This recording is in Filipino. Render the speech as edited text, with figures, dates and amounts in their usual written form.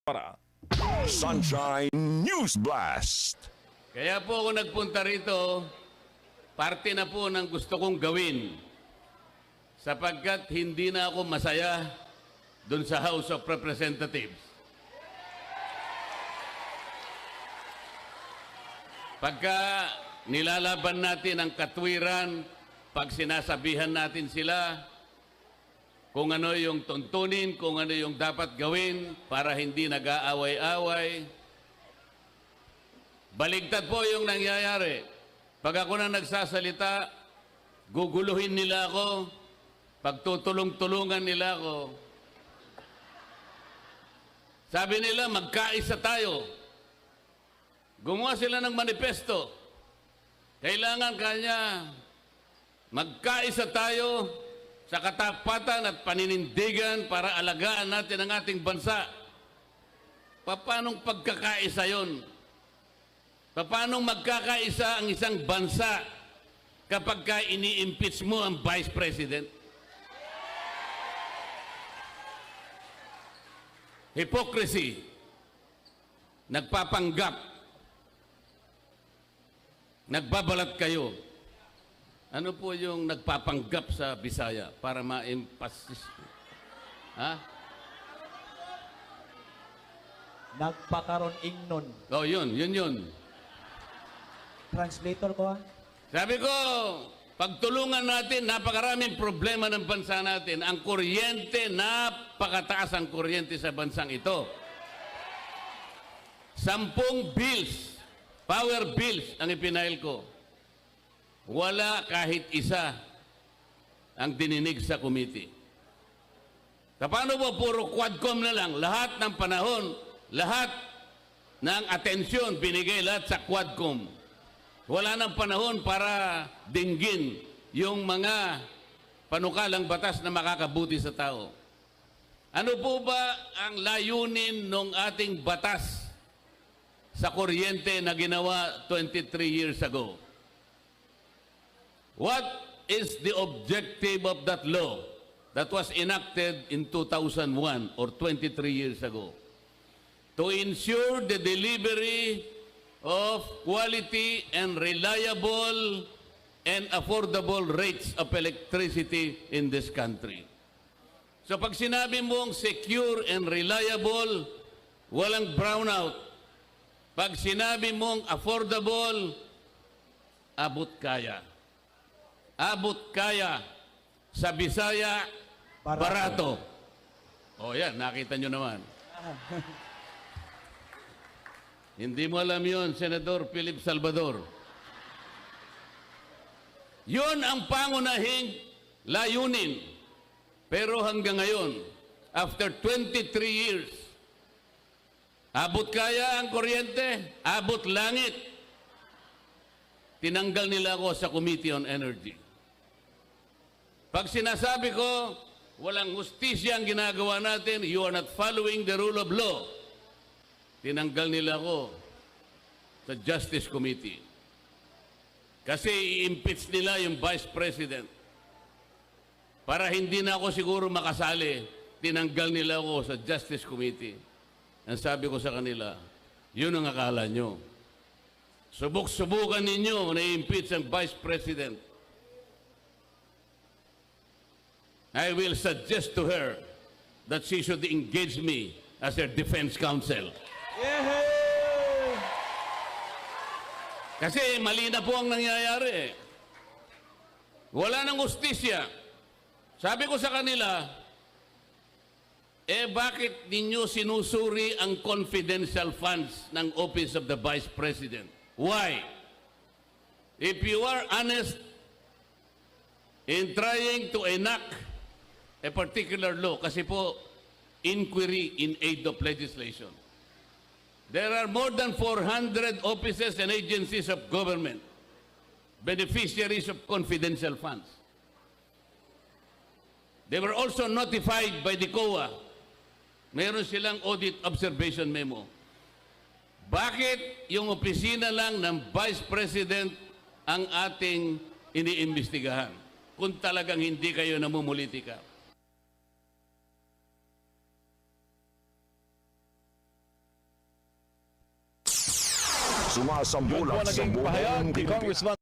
para Sunshine News Blast. Kaya po ako nagpunta rito, parte na po ng gusto kong gawin sapagkat hindi na ako masaya dun sa House of Representatives. Pagka nilalaban natin ang katwiran, pag sinasabihan natin sila kung ano yung tuntunin, kung ano yung dapat gawin para hindi nag-aaway-away. Baligtad po yung nangyayari. Pag ako na nagsasalita, guguluhin nila ako, pagtutulong-tulungan nila ako. Sabi nila, magkaisa tayo. Gumawa sila ng manifesto. Kailangan kanya magkaisa tayo sa katapatan at paninindigan para alagaan natin ang ating bansa. Paanong pagkakaisa yon? Paanong magkakaisa ang isang bansa kapag ka ini-impeach mo ang Vice President? Hypocrisy. Nagpapanggap. Nagbabalat kayo. Ano po yung nagpapanggap sa Bisaya para ma-emphasis? Ha? Nagpakaroon ingnon. Oh, yun. Translator ko Sabi ko, pagtulungan natin, napakaraming problema ng bansa natin. Ang kuryente, napakataas ang kuryente sa bansang ito. 10 bills, power bills ang ipinail ko. Wala kahit isa ang dininig sa committee. Paano ba puro Quadcom na lang? Lahat ng panahon, lahat ng atensyon binigay lahat sa Quadcom. Wala nang panahon para dinggin yung mga panukalang batas na makakabuti sa tao. Ano po ba ang layunin ng ating batas sa kuryente na ginawa 23 years ago? What is the objective of that law that was enacted in 2001 or 23 years ago? To ensure the delivery of quality and reliable and affordable rates of electricity in this country. So pag sinabi mong secure and reliable, walang brownout. Pag sinabi mong affordable, abot kaya. Abot kaya. Sa Bisaya, barato. O yan, nakita nyo naman. Hindi mo alam yun, Senador Philip Salvador. Yun ang pangunahing layunin. Pero hanggang ngayon, after 23 years, abot kaya ang kuryente, abot langit. Tinanggal nila ako sa Committee on Energy. Pag sinasabi ko, walang hustisya ang ginagawa natin, you are not following the rule of law. Tinanggal nila ako sa Justice Committee. Kasi i-impeach nila yung Vice President. Para hindi na ako siguro makasali, tinanggal nila ako sa Justice Committee. Ang sabi ko sa kanila, yun ang akala nyo. Subok-subukan ninyo na i-impeach ang Vice President. I will suggest to her that she should engage me as her defense counsel. Yehey! Kasi mali na po ang nangyayari. Wala nang hustisya. Sabi ko sa kanila, bakit ninyo sinusuri ang confidential funds ng Office of the Vice President? Why? If you are honest in trying to enact a particular law, kasi po, inquiry in aid of legislation. There are more than 400 offices and agencies of government, beneficiaries of confidential funds. They were also notified by the COA. Meron silang audit observation memo. Bakit yung opisina lang ng Vice President ang ating iniimbestigahan kung talagang hindi kayo namumulitika? Sumasambulat Yun po sa naging pahayag buong ni Pilipinas. Congressman